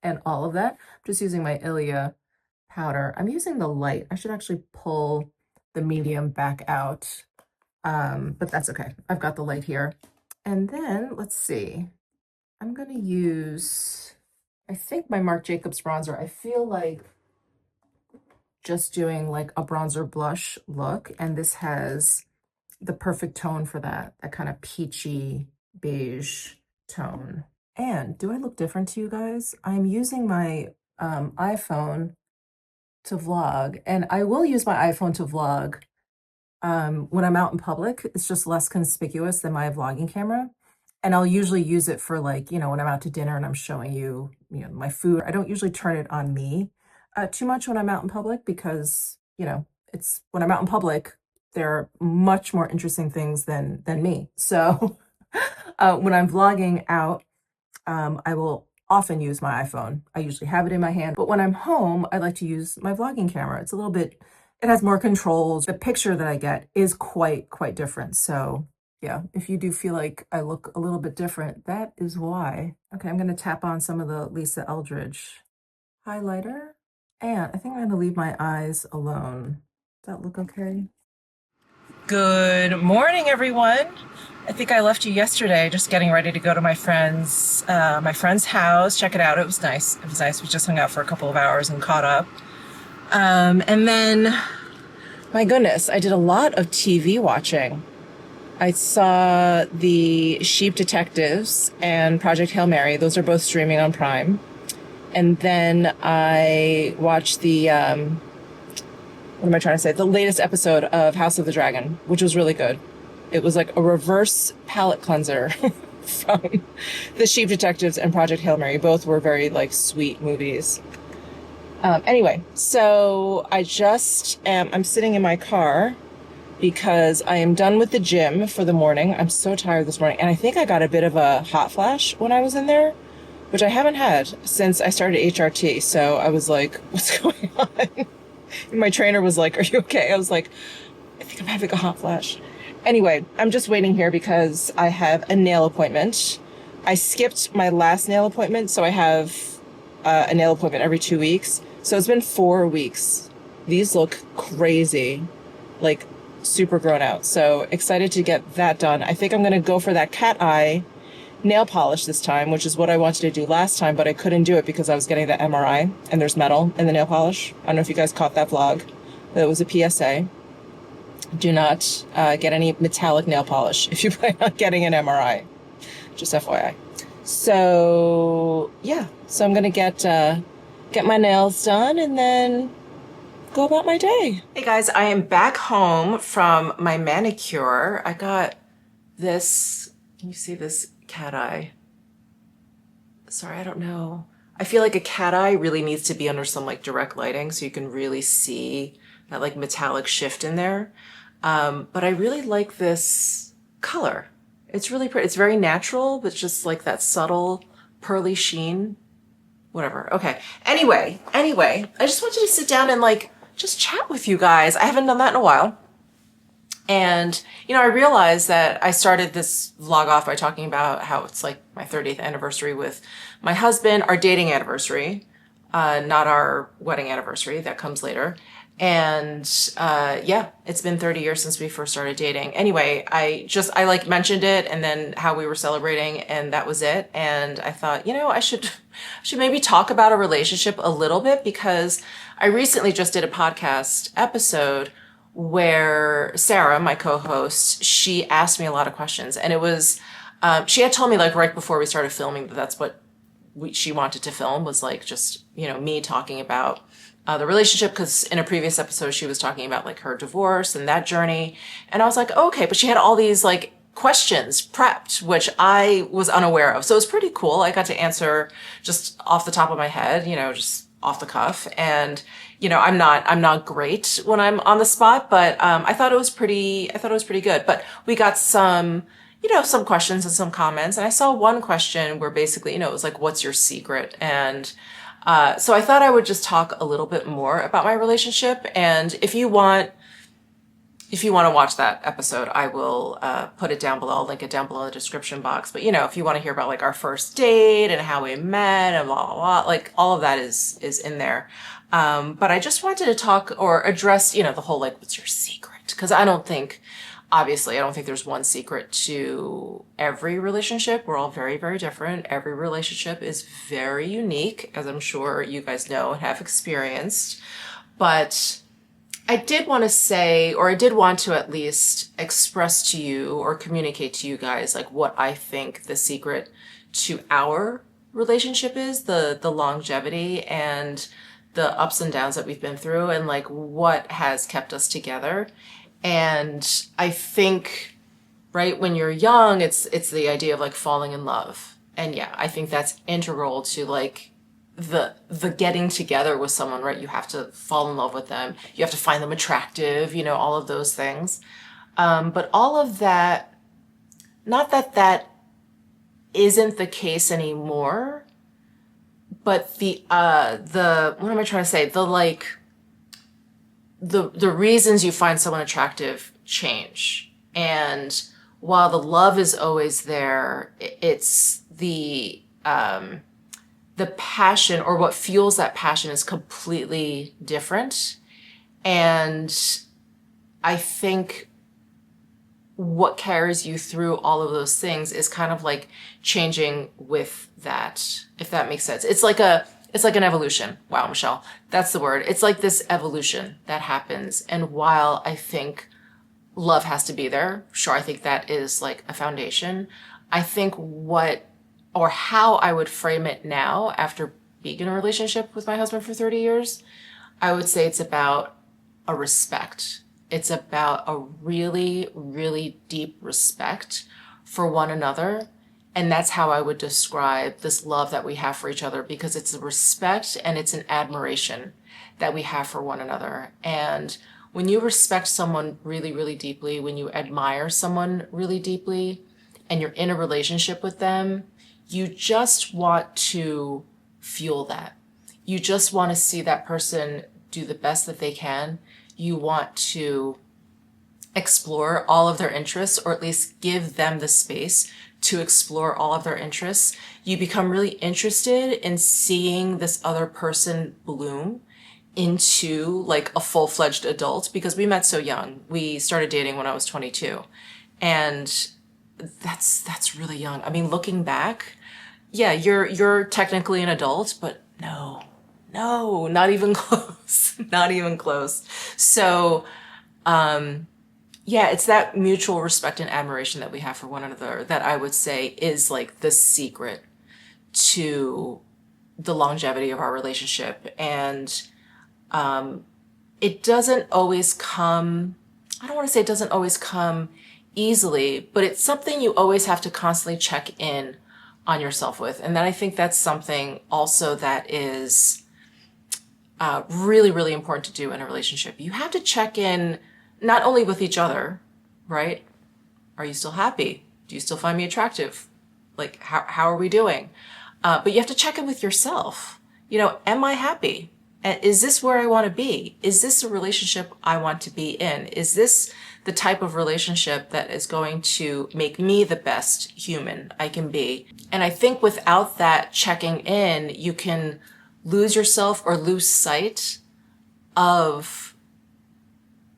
and all of that. I'm just using my Ilia powder. I'm using the light. I should actually pull the medium back out. But that's okay. I've got the light here. And then let's see. I'm going to use, I think, my Marc Jacobs bronzer. I feel like just doing like a bronzer blush look. And this has the perfect tone for that kind of peachy beige tone. And do I look different to you guys? I'm using my iPhone to vlog, and I will use my iPhone to vlog when I'm out in public. It's just less conspicuous than my vlogging camera. And I'll usually use it for like, when I'm out to dinner and I'm showing you, my food. I don't usually turn it on me too much when I'm out in public because, it's when I'm out in public, there are much more interesting things than me. So when I'm vlogging out, I will often use my iPhone. I usually have it in my hand, but when I'm home, I like to use my vlogging camera. It's a little bit, it has more controls. The picture that I get is quite different. So yeah, if you do feel like I look a little bit different, that is why. Okay, I'm gonna tap on some of the Lisa Eldridge highlighter. And I think I'm gonna leave my eyes alone. Does that look okay? Good morning, everyone. I think I left you yesterday, just getting ready to go to my friend's house. Check it out. It was nice. It was nice. We just hung out for a couple of hours and caught up. And then, my goodness, I did a lot of TV watching. I saw the Sheep Detectives and Project Hail Mary. Those are both streaming on Prime. And then I watched what am I trying to say? The latest episode of House of the Dragon, which was really good. It was like a reverse palate cleanser from the Sheep Detectives and Project Hail Mary. Both were very like sweet movies. Anyway, so I'm sitting in my car because I am done with the gym for the morning. I'm so tired this morning. And I think I got a bit of a hot flash when I was in there, which I haven't had since I started HRT. So I was like, what's going on? And my trainer was like, are you okay? I was like, I think I'm having a hot flash. Anyway, I'm just waiting here because I have a nail appointment. I skipped my last nail appointment, so I have a nail appointment every 2 weeks. So it's been 4 weeks. These look crazy, like super grown out. So excited to get that done. I think I'm going to go for that cat eye nail polish this time, which is what I wanted to do last time, but I couldn't do it because I was getting the MRI and there's metal in the nail polish. I don't know if you guys caught that vlog. That was a PSA. Do not get any metallic nail polish if you plan on getting an MRI. Just FYI. So yeah, so I'm gonna get my nails done and then go about my day. Hey guys, I am back home from my manicure. I got this. Can you see this cat eye? Sorry, I don't know. I feel like a cat eye really needs to be under some like direct lighting so you can really see that like metallic shift in there. But I really like this color. It's really pretty. It's very natural, but just like that subtle pearly sheen. Whatever. Okay. Anyway, I just wanted to sit down and like just chat with you guys. I haven't done that in a while. And, I realized that I started this vlog off by talking about how it's like my 30th anniversary with my husband, our dating anniversary, not our wedding anniversary. That comes later. And, yeah, it's been 30 years since we first started dating. Anyway, I like mentioned it and then how we were celebrating and that was it. And I thought, I should maybe talk about a relationship a little bit because I recently just did a podcast episode where Sarah, my co-host, she asked me a lot of questions and it was, she had told me like right before we started filming that that's what she wanted to film was like just, me talking about the relationship because in a previous episode she was talking about like her divorce and that journey. And I was like, okay, but she had all these like questions prepped, which I was unaware of. So it was pretty cool. I got to answer just off the top of my head, just off the cuff. And, I'm not great when I'm on the spot, but I thought it was pretty good. But we got some questions and some comments. And I saw one question where basically, it was like, what's your secret? And so I thought I would just talk a little bit more about my relationship. And if you want to watch that episode, I will put it down below. I'll link it down below in the description box. But if you want to hear about like our first date and how we met and blah, blah, blah, like all of that is in there. But I just wanted to talk or address, the whole like, what's your secret? Because obviously, I don't think there's one secret to every relationship. We're all very, very different. Every relationship is very unique, as I'm sure you guys know and have experienced. But I did want to say, or I did want to at least express to you or communicate to you guys, like what I think the secret to our relationship is, the longevity and the ups and downs that we've been through and like what has kept us together. And I think, right, when you're young, it's the idea of like falling in love. And yeah, I think that's integral to like the getting together with someone, right? You have to fall in love with them. You have to find them attractive, all of those things. But all of that, not that isn't the case anymore, but the what am I trying to say? The reasons you find someone attractive change. And while the love is always there, it's the passion or what fuels that passion is completely different. And I think what carries you through all of those things is kind of like changing with that, if that makes sense. It's like an evolution. Wow, Michelle, that's the word. It's like this evolution that happens. And while I think love has to be there, sure, I think that is like a foundation. I think how I would frame it now after being in a relationship with my husband for 30 years, I would say it's about a respect. It's about a really, really deep respect for one another. And that's how I would describe this love that we have for each other, because it's a respect and it's an admiration that we have for one another. And when you respect someone really, really deeply, when you admire someone really deeply, and you're in a relationship with them, you just want to fuel that. You just want to see that person do the best that they can. You want to explore all of their interests, or at least give them the space to explore all of their interests. You become really interested in seeing this other person bloom into like a full-fledged adult, because we met so young. We started dating when I was 22. And that's really young. I mean, looking back, yeah, you're technically an adult, but no, not even close. Not even close. So, yeah, it's that mutual respect and admiration that we have for one another that I would say is like the secret to the longevity of our relationship. And it doesn't always come, I don't want to say it doesn't always come easily, but it's something you always have to constantly check in on yourself with. And then I think that's something also that is really, really important to do in a relationship. You have to check in not only with each other, right? Are you still happy? Do you still find me attractive? Like, how are we doing? But you have to check in with yourself. You know, am I happy? Is this where I want to be? Is this a relationship I want to be in? Is this the type of relationship that is going to make me the best human I can be? And I think without that checking in, you can lose yourself or lose sight of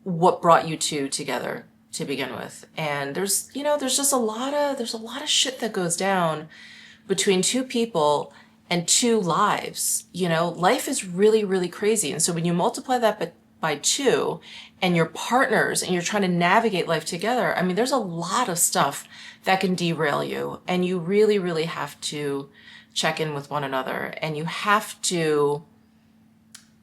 what brought you two together to begin with. And there's just a lot of shit that goes down between two people and two lives. You know, life is really, really crazy. And so when you multiply that by two and you're partners and you're trying to navigate life together, I mean, there's a lot of stuff that can derail you. And you really, really have to check in with one another. And you have to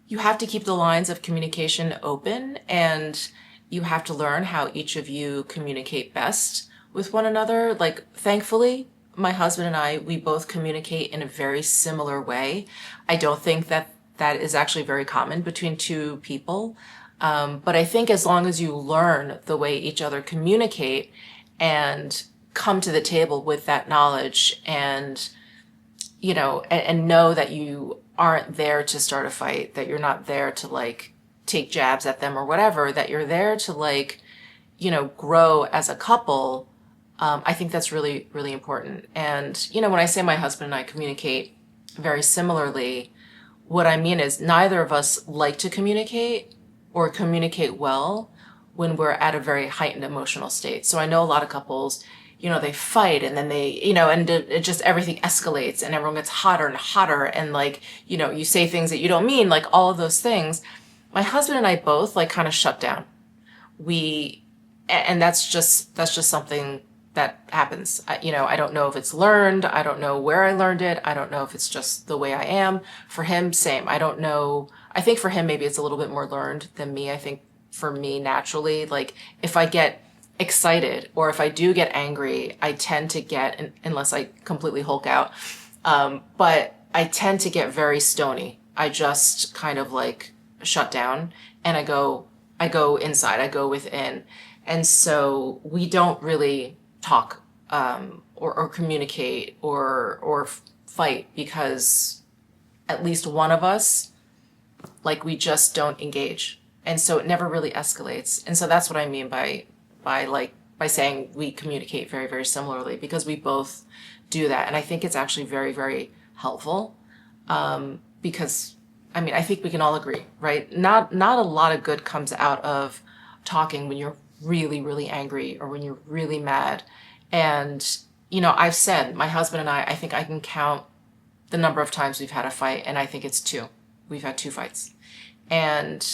keep the lines of communication open, and you have to learn how each of you communicate best with one another. Like, thankfully, my husband and I, we both communicate in a very similar way. I don't think that is actually very common between two people. But I think as long as you learn the way each other communicate and come to the table with that knowledge, and, you know, and know that you aren't there to start a fight, that you're not there to like take jabs at them or whatever, that you're there to like, you know, grow as a couple. I think that's really, really important. And, you know, when I say my husband and I communicate very similarly, what I mean is neither of us like to communicate or communicate well when we're at a very heightened emotional state. So I know a lot of couples, you know, they fight and then they, you know, and it just everything escalates and everyone gets hotter and hotter. And like, you know, you say things that you don't mean, like all of those things. My husband and I both like kind of shut down. And that's just something that happens. You know, I don't know if it's learned. I don't know where I learned it. I don't know if it's just the way I am. For him, same. I don't know. I think for him, maybe it's a little bit more learned than me. I think for me, naturally, like if I get excited or if I do get angry, I tend to get, unless I completely Hulk out, but I tend to get very stony. I just kind of like shut down and I go inside, I go within. And so we don't really talk or communicate or fight, because at least one of us, like, we just don't engage. And so it never really escalates. And so that's what I mean by saying we communicate very, very similarly, because we both do that. And I think it's actually very, very helpful, because I mean, I think we can all agree, right? Not a lot of good comes out of talking when you're really, really angry or when you're really mad. And, you know, I've said, my husband and I think I can count the number of times we've had a fight, and I think it's 2. We've had 2 fights. And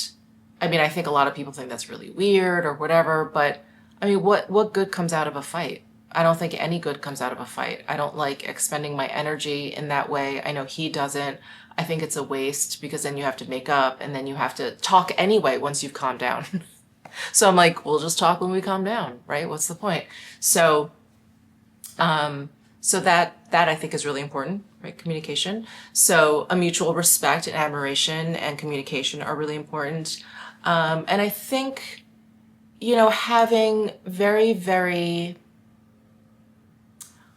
I mean, I think a lot of people think that's really weird or whatever, but I mean, what good comes out of a fight? I don't think any good comes out of a fight. I don't like expending my energy in that way. I know he doesn't. I think it's a waste because then you have to make up and then you have to talk anyway once you've calmed down. So I'm like, we'll just talk when we calm down, right? What's the point? So, so that I think is really important, right? Communication. So a mutual respect and admiration and communication are really important. And I think, you know, having very, very,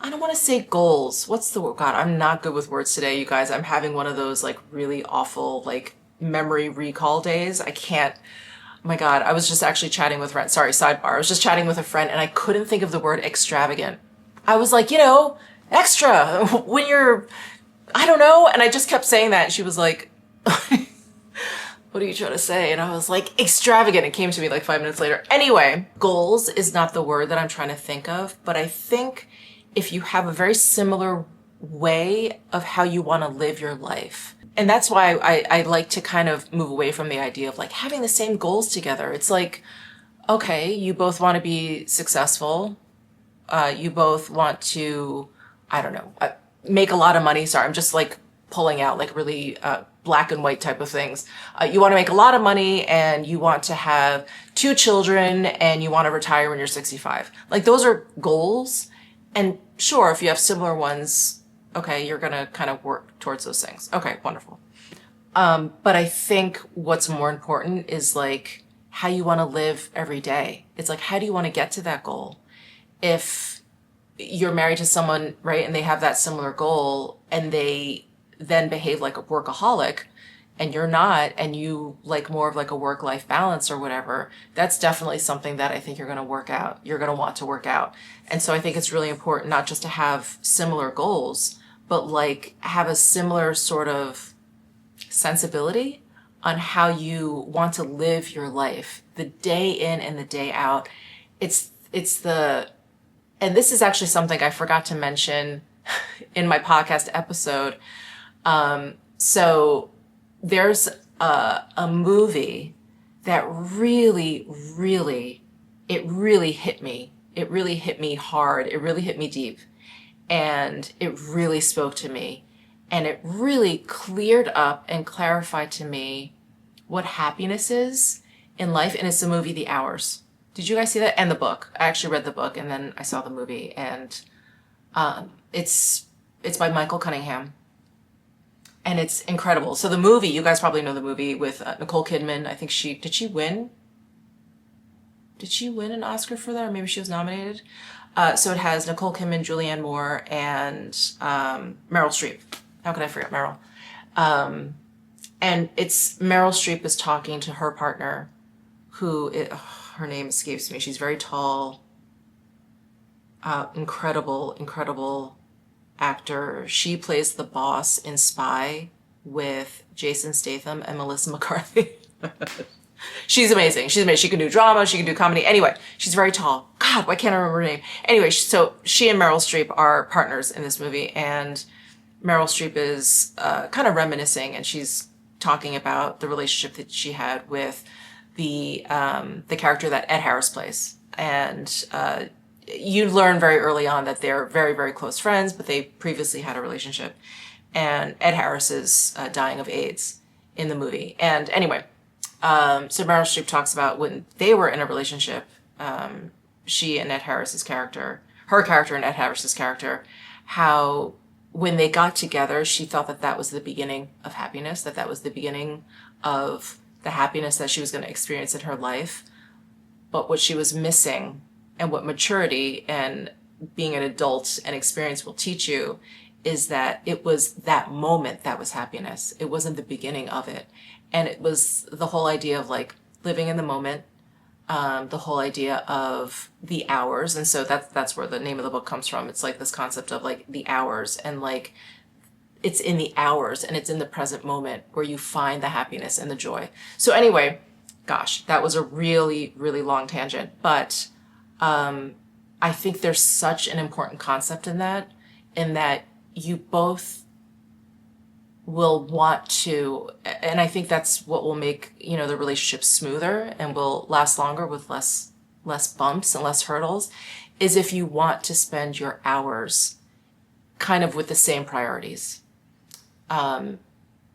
I don't want to say goals. What's the word? God, I'm not good with words today, you guys. I'm having one of those like really awful, like memory recall days. I can't, oh my God, I was just actually chatting with a friend. Sorry, sidebar. I was just chatting with a friend and I couldn't think of the word extravagant. I was like, you know, extra when you're, I don't know. And I just kept saying that. And she was like, what are you trying to say? And I was like, extravagant. It came to me like 5 minutes later. Anyway, goals is not the word that I'm trying to think of, but I think if you have a very similar way of how you want to live your life. And that's why I like to kind of move away from the idea of like having the same goals together. It's like, okay, you both want to be successful. You both want to, I don't know, make a lot of money. Sorry, I'm just like pulling out like really black and white type of things. You want to make a lot of money and you want to have 2 children and you want to retire when you're 65. Like those are goals. And sure, if you have similar ones, okay, you're going to kind of work towards those things. Okay, wonderful. But I think what's more important is like how you want to live every day. It's like, how do you want to get to that goal? If you're married to someone, right, and they have that similar goal and they then behave like a workaholic and you're not, and you like more of like a work-life balance or whatever, that's definitely something that I think you're going to work out. You're going to want to work out. And so I think it's really important not just to have similar goals, but like have a similar sort of sensibility on how you want to live your life, the day in and the day out. It's the, and this is actually something I forgot to mention in my podcast episode. So there's a movie that really, really, it really hit me. It really hit me hard. It really hit me deep. And it really spoke to me. And it really cleared up and clarified to me what happiness is in life. And it's the movie The Hours. Did you guys see that? And the book. I actually read the book and then I saw the movie. And it's by Michael Cunningham. And it's incredible. So the movie, you guys probably know the movie with Nicole Kidman. I think did she win? Did she win an Oscar for that? Or maybe she was nominated. So it has Nicole Kidman, Julianne Moore, and Meryl Streep. How could I forget Meryl? And it's Meryl Streep is talking to her partner, her name escapes me. She's very tall, incredible actor. She plays the boss in Spy with Jason Statham and Melissa McCarthy. She's amazing. She's amazing. She can do drama. She can do comedy. Anyway, she's very tall. God, why can't I remember her name? Anyway, so she and Meryl Streep are partners in this movie, and Meryl Streep is kind of reminiscing, and she's talking about the relationship that she had with the character that Ed Harris plays. And you learn very early on that they're very, very close friends, but they previously had a relationship. And Ed Harris is dying of AIDS in the movie. And anyway, so Meryl Streep talks about when they were in a relationship, she and Ed Harris's character, her character and Ed Harris's character, how when they got together, she thought that that was the beginning of happiness, that was the beginning of the happiness that she was going to experience in her life. But what she was missing, and what maturity and being an adult and experience will teach you, is that it was that moment that was happiness. It wasn't the beginning of it. And it was the whole idea of like living in the moment, the whole idea of the hours. And so that's where the name of the book comes from. It's like this concept of like the hours, and like it's in the hours and it's in the present moment where you find the happiness and the joy. So anyway, Gosh, that was a really, really long tangent, but I think there's such an important concept in that you both will want to, and I think that's what will make, you know, the relationship smoother and will last longer with less bumps and less hurdles, is if you want to spend your hours kind of with the same priorities.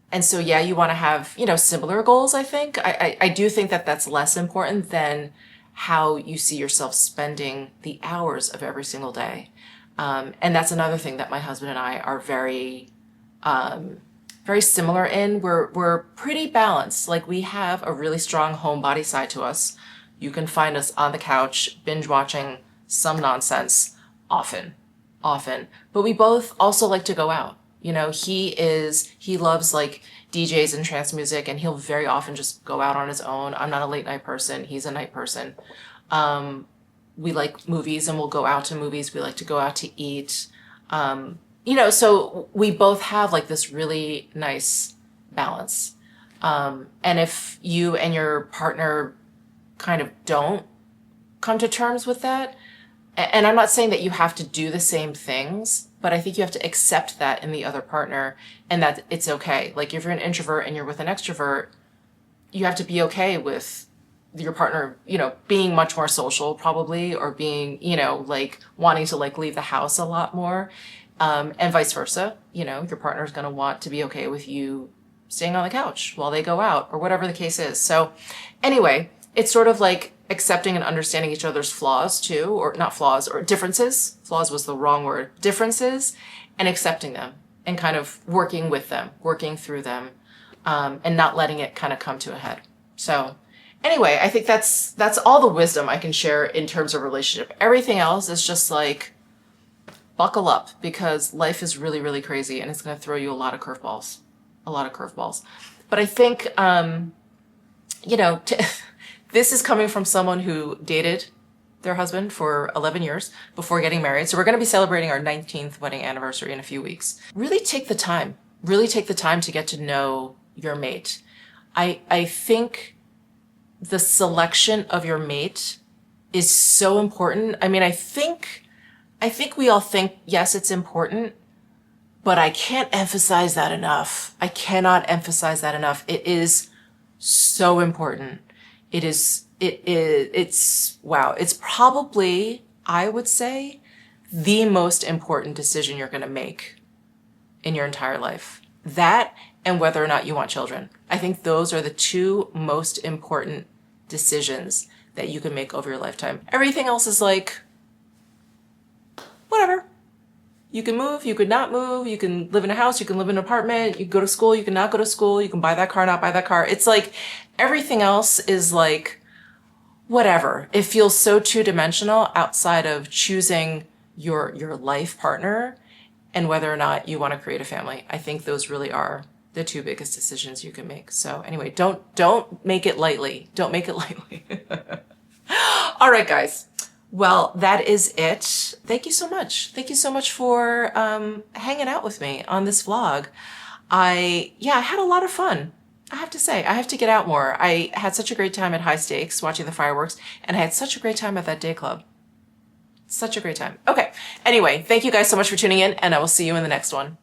And so, yeah, you want to have, you know, similar goals, I think. I do think that that's less important than how you see yourself spending the hours of every single day. And that's another thing that my husband and I are very, very similar in. We're pretty balanced. Like, we have a really strong homebody side to us. You can find us on the couch, binge watching some nonsense often. But we both also like to go out. You know, he loves like DJs and trance music, and he'll very often just go out on his own. I'm not a late night person. He's a night person. We like movies and we'll go out to movies. We like to go out to eat. You know, so we both have like this really nice balance. And if you and your partner kind of don't come to terms with that, and I'm not saying that you have to do the same things, but I think you have to accept that in the other partner and that it's okay. Like, if you're an introvert and you're with an extrovert, you have to be okay with your partner, you know, being much more social probably, or being, you know, like wanting to like leave the house a lot more. And vice versa. You know, your partner is going to want to be okay with you staying on the couch while they go out, or whatever the case is. So anyway, it's sort of like accepting and understanding each other's flaws too, or not flaws, or differences. Flaws was the wrong word. Differences, and accepting them and kind of working with them, working through them, and not letting it kind of come to a head. So anyway, I think that's all the wisdom I can share in terms of relationship. Everything else is just like, buckle up, because life is really, really crazy and it's going to throw you a lot of curveballs. But I think, you know, this is coming from someone who dated their husband for 11 years before getting married. So we're going to be celebrating our 19th wedding anniversary in a few weeks. Really take the time to get to know your mate. I think the selection of your mate is so important. I mean, I think we all think, yes, it's important, but I can't emphasize that enough. I cannot emphasize that enough. It is so important. Wow. It's probably, I would say, the most important decision you're going to make in your entire life. That, and whether or not you want children. I think those are the two most important decisions that you can make over your lifetime. Everything else is like, whatever. You can move, you could not move, you can live in a house, you can live in an apartment, you can go to school, you can not go to school, you can buy that car, not buy that car. It's like, everything else is like, whatever. It feels so two-dimensional outside of choosing your life partner and whether or not you want to create a family. I think those really are the two biggest decisions you can make. So anyway, don't make it lightly. Don't make it lightly. All right, guys. Well, that is it. Thank you so much. Thank you so much for hanging out with me on this vlog. I had a lot of fun. I have to say, I have to get out more. I had such a great time at High Stakes watching the fireworks, and I had such a great time at that day club. Such a great time. Okay. Anyway, thank you guys so much for tuning in, and I will see you in the next one.